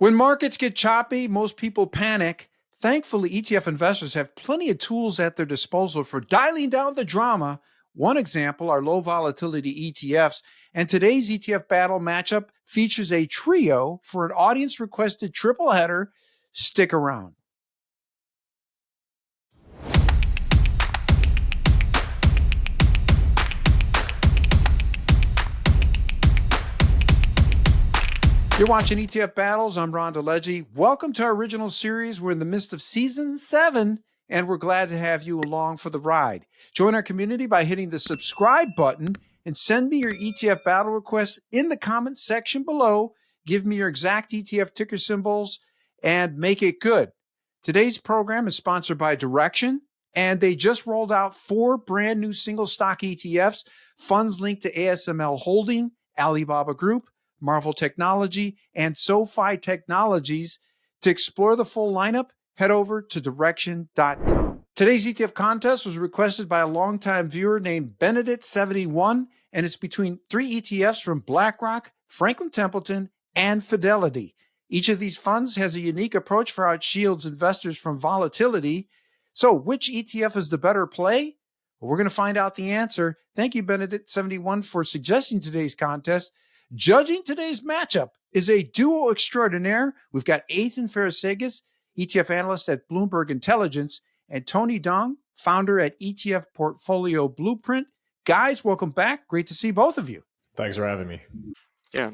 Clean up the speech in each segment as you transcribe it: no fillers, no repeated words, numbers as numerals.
When markets get choppy, most people panic. Thankfully, ETF investors have plenty of tools at their disposal for dialing down the drama. One example are low volatility ETFs, and today's ETF battle matchup features a trio for an audience requested triple header. Stick around. You're watching ETF Battles. I'm Ron DeLegge. Welcome to our original series. We're in the midst of season 7, and we're glad to have you along for the ride. Join our community by hitting the subscribe button and send me your ETF battle requests in the comments section below. Give me your exact ETF ticker symbols and make it good. Today's program is sponsored by Direction, and they just rolled out 4 brand new single stock ETFs, funds linked to ASML Holding, Alibaba Group, Marvel Technology, and SoFi Technologies. To explore the full lineup, head over to direction.com. Today's ETF contest was requested by a longtime viewer named Benedict71, and it's between 3 ETFs from BlackRock, Franklin Templeton, and Fidelity. Each of these funds has a unique approach for how it shields investors from volatility. So which ETF is the better play? Well, we're going to find out the answer. Thank you, Benedict71, for suggesting today's contest. Judging today's matchup is a duo extraordinaire. We've got Athanasios Psarofagis, ETF analyst at Bloomberg Intelligence, and Tony Dong, founder at ETF Portfolio Blueprint. Guys, welcome back. Great to see both of you. Thanks for having me. Yeah.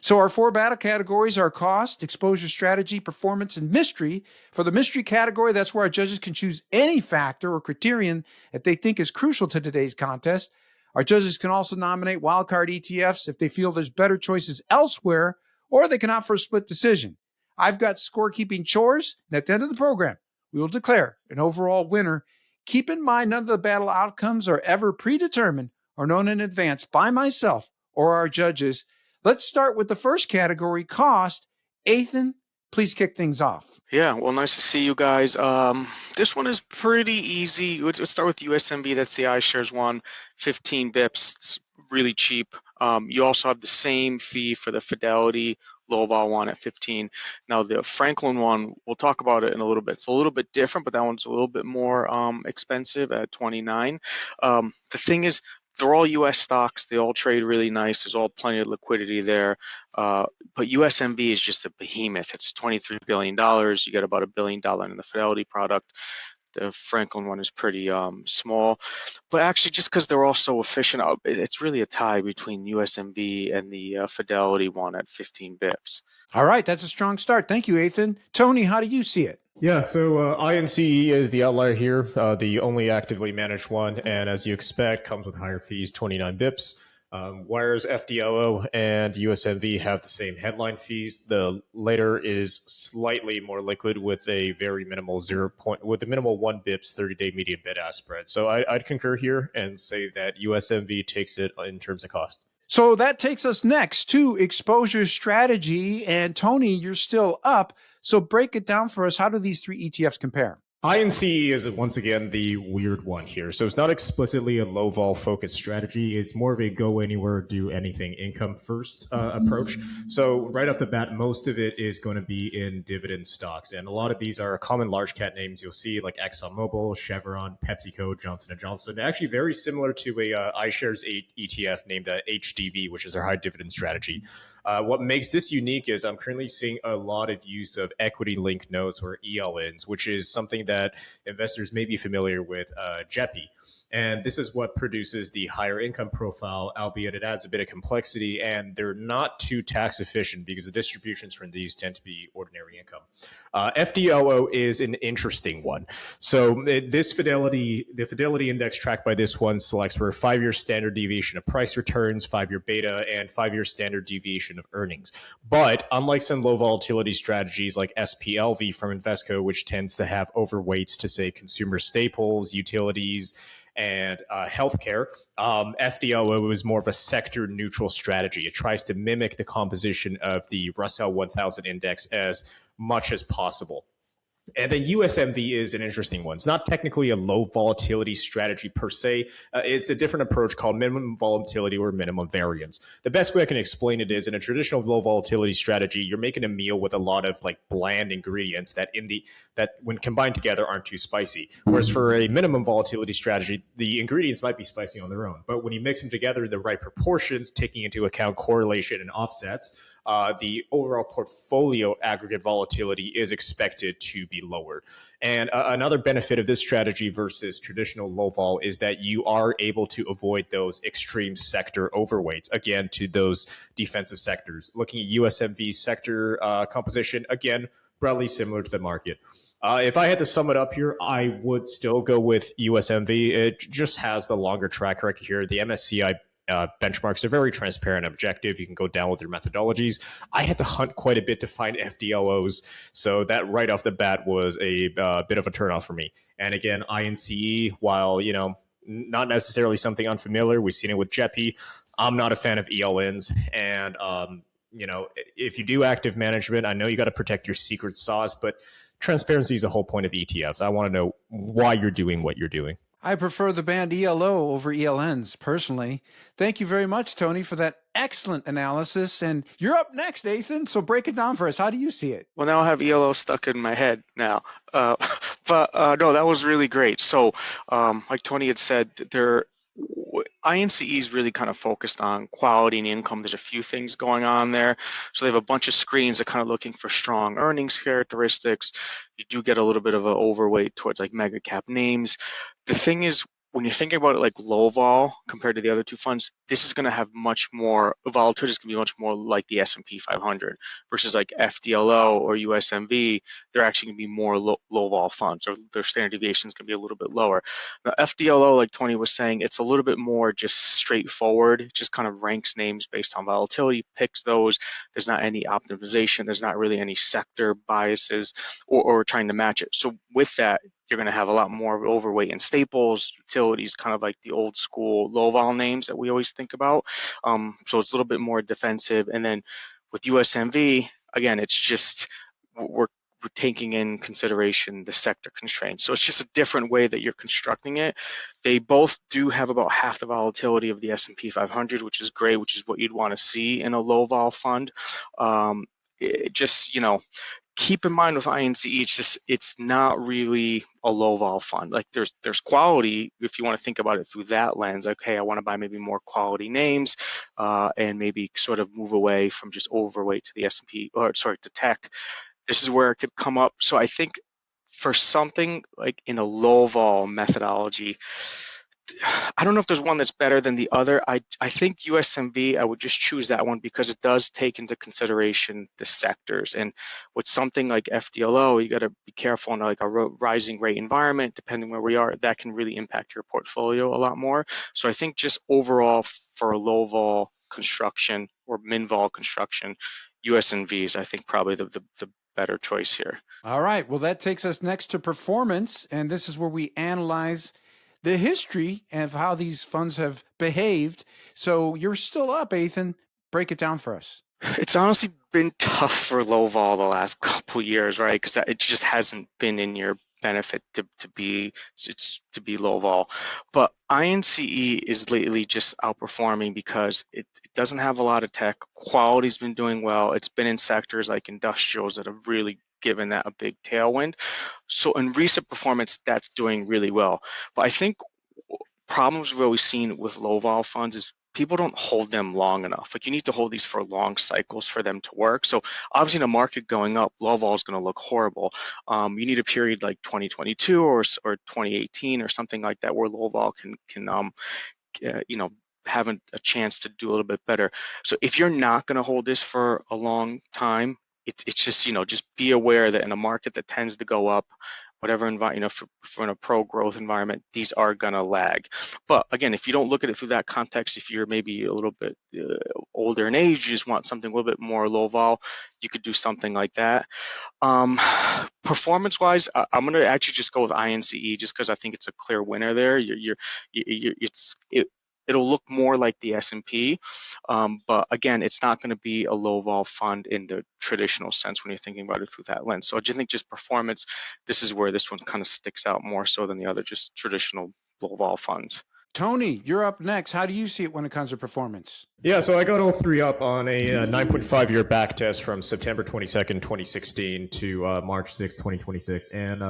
So our 4 battle categories are cost, exposure strategy, performance, and mystery. For the mystery category, that's where our judges can choose any factor or criterion that they think is crucial to today's contest. Our judges can also nominate wildcard ETFs if they feel there's better choices elsewhere, or they can opt for a split decision. I've got scorekeeping chores, and at the end of the program, we will declare an overall winner. Keep in mind, none of the battle outcomes are ever predetermined or known in advance by myself or our judges. Let's start with the first category, cost. Athan, please kick things off. Yeah, well, nice to see you guys. This one is pretty easy. Let's start with USMV. That's the iShares one, 15 bips. It's really cheap. You also have the same fee for the Fidelity low vol one at 15. Now the Franklin one, we'll talk about it in a little bit. It's a little bit different, but that one's a little bit more expensive at 29. The thing is, they're all U.S. stocks. They all trade really nice. There's all plenty of liquidity there. But USMV is just a behemoth. It's $23 billion. You get about $1 billion in the Fidelity product. The Franklin one is pretty small. But actually, just because they're all so efficient, it's really a tie between USMV and the Fidelity one at 15 bips. All right, that's a strong start. Thank you, Athan. Tony, how do you see it? Yeah, so INCE is the outlier here, the only actively managed one, and as you expect, comes with higher fees, 29 bips. Whereas FDLO and USMV have the same headline fees. The later is slightly more liquid with a very minimal 1 bips 30-day median bid-ask spread. So I'd concur here and say that USMV takes it in terms of cost. So that takes us next to exposure strategy. And Tony, you're still up. So break it down for us. How do these 3 ETFs compare? INCE is once again the weird one here. So it's not explicitly a low vol focused strategy. It's more of a go anywhere, do anything income first approach. So right off the bat, most of it is going to be in dividend stocks. And a lot of these are common large cap names you'll see like ExxonMobil, Chevron, PepsiCo, Johnson & Johnson. They're actually very similar to a iShares ETF named HDV, which is their high dividend strategy. What makes this unique is I'm currently seeing a lot of use of equity linked notes or ELNs, which is something that investors may be familiar with, JEPI. And this is what produces the higher income profile, albeit it adds a bit of complexity, and they're not too tax efficient because the distributions from these tend to be ordinary income. FDLO is an interesting one. So the Fidelity index tracked by this one selects for 5-year standard deviation of price returns, 5-year beta, and 5-year standard deviation of earnings. But unlike some low volatility strategies like SPLV from Invesco, which tends to have overweights to say consumer staples, utilities, and healthcare, FDLO is more of a sector neutral strategy. It tries to mimic the composition of the Russell 1000 index as much as possible. And then USMV is an interesting one. It's not technically a low volatility strategy per se. It's a different approach called minimum volatility or minimum variance. The best way I can explain it is in a traditional low volatility strategy, you're making a meal with a lot of like bland ingredients that when combined together aren't too spicy. Whereas for a minimum volatility strategy, the ingredients might be spicy on their own, but when you mix them together in the right proportions, taking into account correlation and offsets, the overall portfolio aggregate volatility is expected to be lowered. And another benefit of this strategy versus traditional low vol is that you are able to avoid those extreme sector overweights, again, to those defensive sectors. Looking at USMV sector composition, again, broadly similar to the market. If I had to sum it up here, I would still go with USMV. It just has the longer track record here. The MSCI benchmarks are very transparent and objective. You can go down with your methodologies. I had to hunt quite a bit to find FDLOs, so that right off the bat was a bit of a turnoff for me. And again, INCE, while not necessarily something unfamiliar, we've seen it with JEPI. I'm not a fan of ELNs, and if you do active management, I know you got to protect your secret sauce, but transparency is the whole point of ETFs. I want to know why you're doing what you're doing. I prefer the band ELO over ELNs personally. Thank you very much, Tony, for that excellent analysis. And you're up next, Ethan. So break it down for us. How do you see it? Well, now I have ELO stuck in my head now. No, that was really great. So like Tony had said, INCE is really kind of focused on quality and income. There's a few things going on there. So they have a bunch of screens that kind of looking for strong earnings characteristics. You do get a little bit of an overweight towards like mega cap names. The thing is, when you're thinking about it like low vol compared to the other two funds, this is going to have much more volatility. Is going to be much more like the S&P 500 versus like FDLO or USMV. They're actually going to be more low vol funds, or their standard deviation is going to be a little bit lower. Now FDLO, like Tony was saying, it's a little bit more just straightforward. It just kind of ranks names based on volatility, picks those. There's not any optimization. There's not really any sector biases or trying to match it. So with that, you're going to have a lot more overweight in staples, utilities, kind of like the old school low vol names that we always think about. So it's a little bit more defensive. And then with USMV, again, it's just we're taking in consideration the sector constraints. So it's just a different way that you're constructing it. They both do have about half the volatility of the S&P 500, which is great, which is what you'd want to see in a low vol fund. Keep in mind with INCE, it's not really a low vol fund. Like there's quality if you want to think about it through that lens. Like, hey, I want to buy maybe more quality names, and maybe sort of move away from just overweight to the S&P, to tech. This is where it could come up. So I think for something like in a low vol methodology, I don't know if there's one that's better than the other. I think USMV, I would just choose that one because it does take into consideration the sectors. And with something like FDLO, you got to be careful in like a rising rate environment, depending where we are, that can really impact your portfolio a lot more. So I think just overall for a low vol construction or min vol construction, USMV is I think probably the better choice here. All right. Well, that takes us next to performance. And this is where we analyze the history of how these funds have behaved. So you're still up, Ethan. Break it down for us. It's honestly been tough for low vol the last couple of years, right? Because it just hasn't been in your benefit to be low vol. But INCE is lately just outperforming because it doesn't have a lot of tech. Quality's been doing well. It's been in sectors like industrials that have really given that a big tailwind. So in recent performance, that's doing really well. But I think problems we've always seen with low vol funds is people don't hold them long enough. Like you need to hold these for long cycles for them to work. So obviously in a market going up, low vol is going to look horrible. You need a period like 2022 or 2018 or something like that where low vol can have a chance to do a little bit better. So if you're not going to hold this for a long time, it's just just be aware that in a market that tends to go up, whatever environment, for in a pro growth environment, these are gonna lag. But again, if you don't look at it through that context, if you're maybe a little bit older in age, you just want something a little bit more low vol, you could do something like that. Performance wise, I'm gonna actually just go with INCE just because I think it's a clear winner there. It'll look more like the S&P, but again, it's not going to be a low vol fund in the traditional sense when you're thinking about it through that lens. So I just think just performance, this is where this one kind of sticks out more so than the other just traditional low vol funds. Tony, you're up next. How do you see it when it comes to performance? Yeah, so I got all three up on a 9.5-year back test from September 22nd, 2016 to March 6th, 2026. And,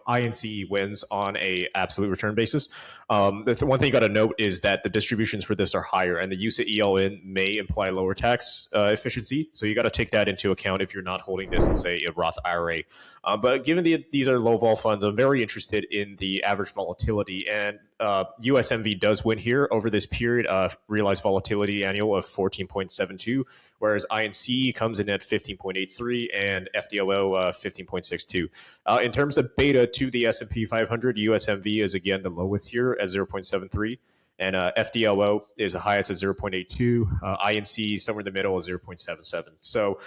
INCE wins on a absolute return basis. The one thing you got to note is that the distributions for this are higher, and the use of ELN may imply lower tax efficiency. So you got to take that into account if you're not holding this in, say, a Roth IRA. But given these are low vol funds, I'm very interested in the average volatility. And USMV does win here over this period of realized volatility annual of 14.72, whereas INCE comes in at 15.83 and FDLO 15.62. In terms of beta to the S&P 500, USMV is again the lowest here at 0.73. And FDLO is the highest at 0.82. INCE somewhere in the middle is 0.77. So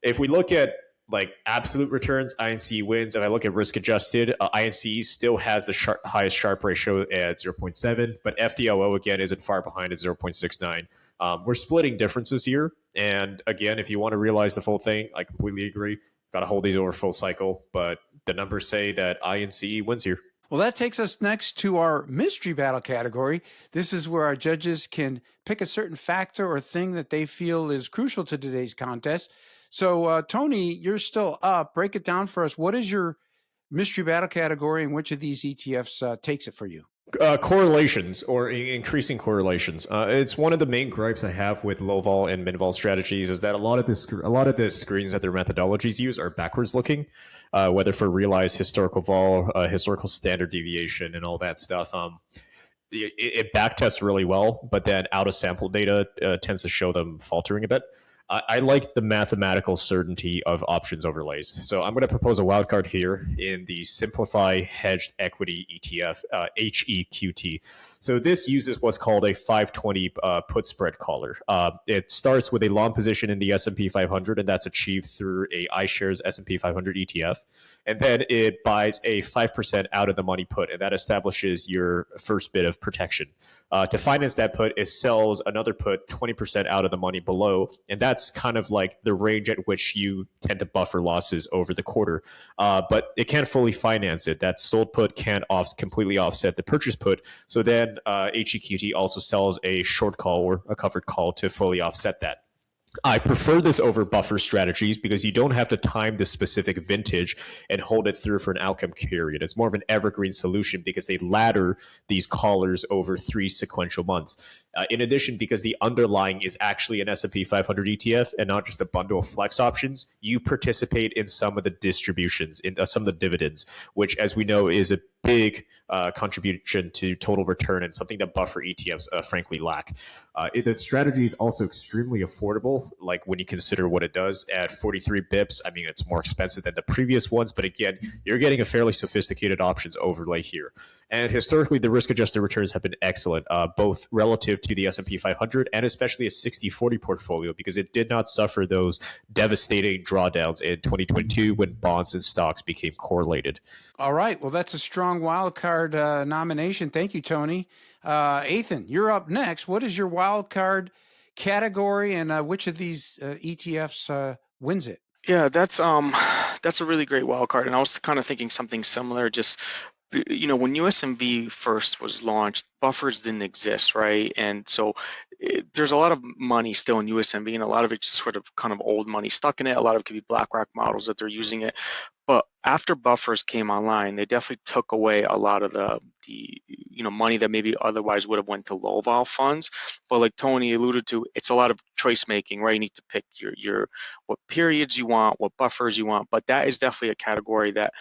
if we look at like absolute returns, INCE wins. If I look at risk adjusted, INCE still has the highest Sharpe ratio at 0.7, but FDLO again isn't far behind at 0.69. We're splitting differences here. And again, if you want to realize the full thing, I completely agree. Got to hold these over full cycle, but the numbers say that INCE wins here. Well, that takes us next to our mystery battle category. This is where our judges can pick a certain factor or thing that they feel is crucial to today's contest. So, Tony, you're still up. Break it down for us. What is your mystery battle category, and which of these ETFs takes it for you? Correlations or increasing correlations. It's one of the main gripes I have with low vol and mid vol strategies is that a lot of the screens that their methodologies use are backwards looking, whether for realized historical vol, historical standard deviation, and all that stuff. It backtests really well, but then out of sample data tends to show them faltering a bit. I like the mathematical certainty of options overlays. So I'm going to propose a wildcard here in the Simplify Hedged Equity ETF, HEQT. So this uses what's called a 520 put spread collar. It starts with a long position in the S&P 500, and that's achieved through a iShares S&P 500 ETF. And then it buys a 5% out of the money put, and that establishes your first bit of protection. To finance that put, it sells another put 20% out of the money below, and that's kind of like the range at which you tend to buffer losses over the quarter. But it can't fully finance it. That sold put can't completely offset the purchase put. So then HEQT also sells a short call or a covered call to fully offset that. I prefer this over buffer strategies because you don't have to time the specific vintage and hold it through for an outcome period. It's more of an evergreen solution because they ladder these callers over 3 sequential months. In addition, because the underlying is actually an S&P 500 ETF and not just a bundle of flex options, you participate in some of the distributions, in some of the dividends, which, as we know, is a big contribution to total return and something that buffer ETFs frankly lack. The strategy is also extremely affordable, like when you consider what it does at 43 bips. I mean, it's more expensive than the previous ones, but again, you're getting a fairly sophisticated options overlay here. And historically, the risk-adjusted returns have been excellent, both relative to the S&P 500 and especially a 60-40 portfolio, because it did not suffer those devastating drawdowns in 2022 when bonds and stocks became correlated. All right. Well, that's a strong wild card nomination. Thank you, Tony. Ethan, you're up next. What is your wild card category, and which of these ETFs wins it? Yeah, that's a really great wild card, and I was kind of thinking something similar. Just when USMV first was launched, buffers didn't exist, right? And so there's a lot of money still in USMV, and a lot of it's sort of kind of old money stuck in it. A lot of it could be BlackRock models that they're using it. But after buffers came online, they definitely took away a lot of the money that maybe otherwise would have went to low vol funds. But like Tony alluded to, it's a lot of choice making, right? You need to pick your what periods you want, what buffers you want. But that is definitely a category that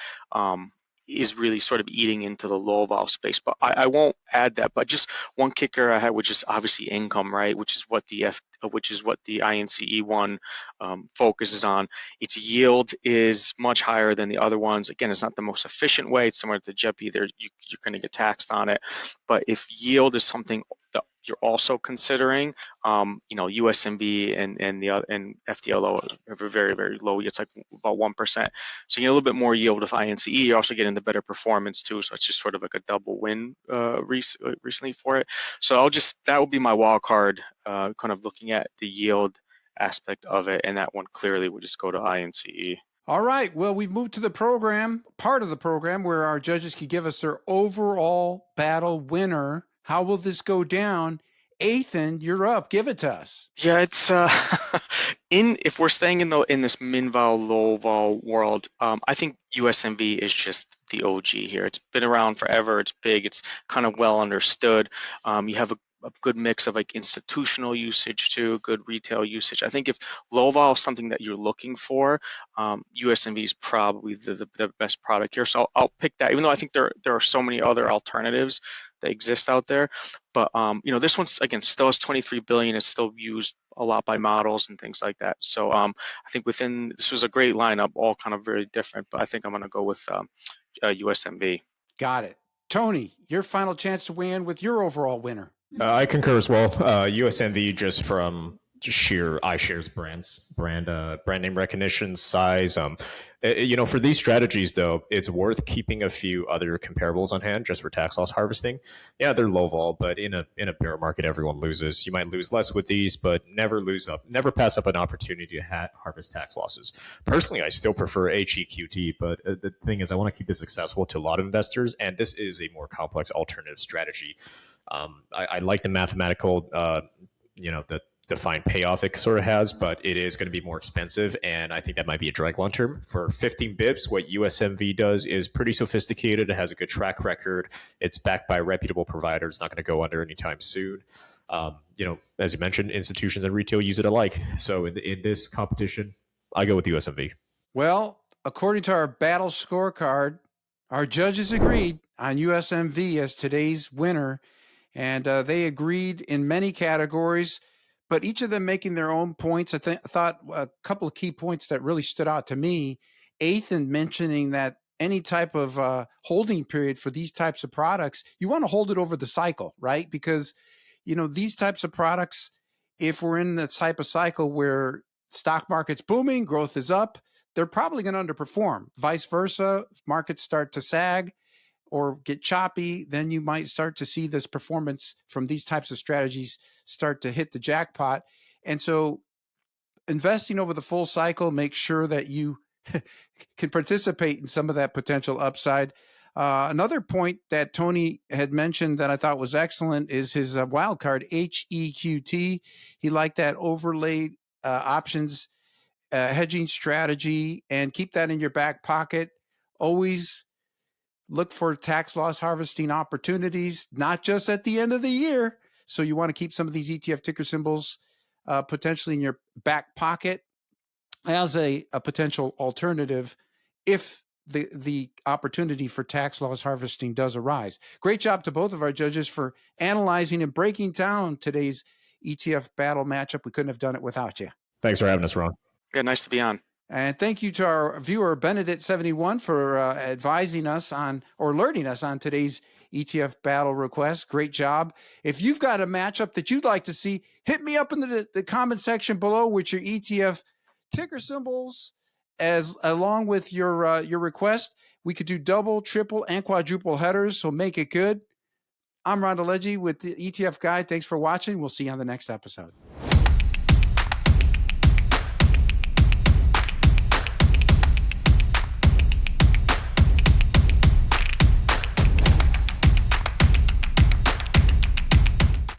is really sort of eating into the low vol space. But I won't add that. But just one kicker I had, which is obviously income, right? Which is what the INCE one focuses on. Its yield is much higher than the other ones. Again, it's not the most efficient way. It's similar to JEPI. You're going to get taxed on it. But if yield is something that you're also considering, USMV and FDLO have a very, very low yield. It's like about 1%. So you get a little bit more yield with INCE. You're also getting the better performance too. So it's just sort of like a double win recently for it. So that would be my wild card, kind of looking at the yield aspect of it, and that one clearly would just go to INCE. All right. Well, we've moved to the part of the program where our judges could give us their overall battle winner. How will this go down? Athan, you're up. Give it to us. Yeah, it's if we're staying in this min vol low vol world, I think USMV is just the OG here. It's been around forever. It's big. It's kind of well understood. You have a good mix of like institutional usage too, good retail usage. I think if low vol is something that you're looking for, USMV is probably the best product here. So I'll pick that, even though I think there are so many other alternatives that exist out there. But this one's, again, still has 23 billion. It's still used a lot by models and things like that. So I think this was a great lineup, all kind of very different. But I think I'm going to go with USMV. Got it. Tony, your final chance to weigh in with your overall winner. I concur as well. USMV, just from sheer iShares brand name recognition, size. For these strategies though, it's worth keeping a few other comparables on hand just for tax loss harvesting. Yeah, they're low vol, but in a bear market, everyone loses. You might lose less with these, but never pass up an opportunity to harvest tax losses. Personally, I still prefer HEQT, but the thing is, I want to keep this accessible to a lot of investors, and this is a more complex alternative strategy. I like the mathematical, the defined payoff it sort of has, but it is going to be more expensive, and I think that might be a drag long term. For 15 bips, what USMV does is pretty sophisticated. It has a good track record. It's backed by a reputable provider. It's not going to go under anytime soon. As you mentioned, institutions and retail use it alike. So in this competition, I go with USMV. Well, according to our battle scorecard, our judges agreed on USMV as today's winner, and they agreed in many categories, but each of them making their own points. I thought a couple of key points that really stood out to me. Athan mentioning that any type of holding period for these types of products, you want to hold it over the cycle, right? Because, these types of products, if we're in the type of cycle where stock market's booming, growth is up, they're probably going to underperform. Vice versa, if markets start to sag or get choppy, then you might start to see this performance from these types of strategies start to hit the jackpot. And so investing over the full cycle, make sure that you can participate in some of that potential upside. Another point that Tony had mentioned that I thought was excellent is his wild card, HEQT. He liked that overlay options hedging strategy, and keep that in your back pocket. Always look for tax loss harvesting opportunities, not just at the end of the year. So you want to keep some of these ETF ticker symbols potentially in your back pocket as a potential alternative if the opportunity for tax loss harvesting does arise. Great job to both of our judges for analyzing and breaking down today's ETF battle matchup. We couldn't have done it without you. Thanks for having us, Ron. Yeah, nice to be on. And thank you to our viewer, Benedict71, for advising us on or alerting us on today's ETF battle request. Great job. If you've got a matchup that you'd like to see, hit me up in the comment section below with your ETF ticker symbols along with your request. We could do double, triple, and quadruple headers, so make it good. I'm Ron DeLegge with the ETF Guide. Thanks for watching. We'll see you on the next episode.